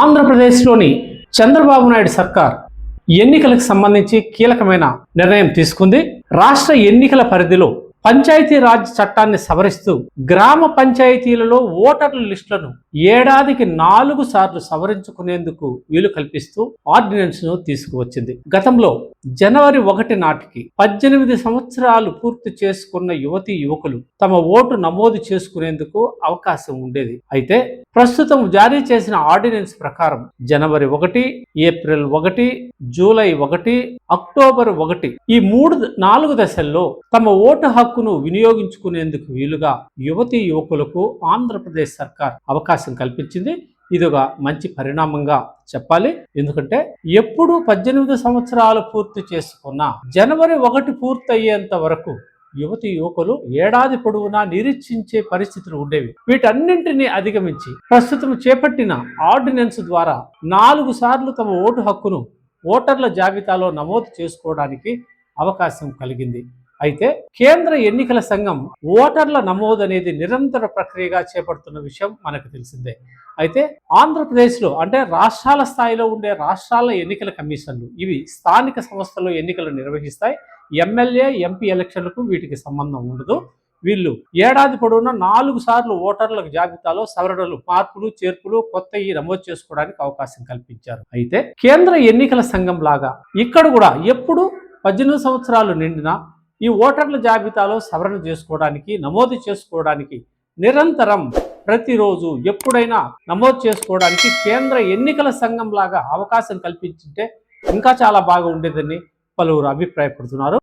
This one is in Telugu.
ఆంధ్రప్రదేశ్లోని చంద్రబాబు నాయుడు సర్కార్ ఎన్నికలకు సంబంధించి కీలకమైన నిర్ణయం తీసుకుంది. రాష్ట్ర ఎన్నికల పరిధిలో పంచాయతీరాజ్ చట్టాన్ని సవరిస్తూ గ్రామ పంచాయతీలలో ఓటర్ల లిస్టులను ఏడాదికి 4 సార్లు సవరించుకునేందుకు వీలు కల్పిస్తూ ఆర్డినెన్స్ ను తీసుకువచ్చింది. గతంలో జనవరి 1 నాటికి 18 సంవత్సరాలు పూర్తి చేసుకున్న యువతీ యువకులు తమ ఓటు నమోదు చేసుకునేందుకు అవకాశం ఉండేది. అయితే ప్రస్తుతం జారీ చేసిన ఆర్డినెన్స్ ప్రకారం జనవరి 1, ఏప్రిల్ 1, జూలై 1, అక్టోబర్ 1 ఈ 4 దశల్లో తమ ఓటు హక్కును వినియోగించుకునేందుకు వీలుగా యువతీ యువకులకు ఆంధ్రప్రదేశ్ సర్కార్ అవకాశం కల్పించింది. ఇదొక మంచి పరిణామంగా చెప్పాలి. ఎందుకంటే ఎప్పుడు 18 సంవత్సరాలు పూర్తి చేసుకున్న జనవరి 1 పూర్తయ్యేంత వరకు యువతి యువకులు ఏడాది పొడవునా నిరీక్షించే పరిస్థితులు ఉండేవి. వీటన్నింటినీ అధిగమించి ప్రస్తుతం చేపట్టిన ఆర్డినెన్స్ ద్వారా 4 సార్లు తమ ఓటు హక్కును ఓటర్ల జాబితాలో నమోదు చేసుకోవడానికి అవకాశం కలిగింది. అయితే కేంద్ర ఎన్నికల సంఘం ఓటర్ల నమోదు అనేది నిరంతర ప్రక్రియగా చేపడుతున్న విషయం మనకు తెలిసిందే. అయితే ఆంధ్రప్రదేశ్లో అంటే రాష్ట్రాల స్థాయిలో ఉండే రాష్ట్రాల ఎన్నికల కమిషన్లు ఇవి స్థానిక సంస్థల్లో ఎన్నికలు నిర్వహిస్తాయి. ఎమ్మెల్యే ఎంపీ ఎలక్షన్లకు వీటికి సంబంధం ఉండదు. వీళ్ళు ఏడాది పొడవునా 4 సార్లు ఓటర్ల జాబితాలో సవరణలు, మార్పులు, చేర్పులు, కొత్తవి నమోదు చేసుకోవడానికి అవకాశం కల్పించారు. అయితే కేంద్ర ఎన్నికల సంఘం లాగా ఇక్కడ కూడా ఎప్పుడు 18 సంవత్సరాలు నిండినా ఈ ఓటర్ల జాబితాలో సవరణ చేసుకోవడానికి, నమోదు చేసుకోవడానికి నిరంతరం ప్రతిరోజు ఎప్పుడైనా నమోదు చేసుకోవడానికి కేంద్ర ఎన్నికల సంఘం లాగా అవకాశం కల్పించింటే ఇంకా చాలా బాగా ఉండేదని పలువురు అభిప్రాయపడుతున్నారు.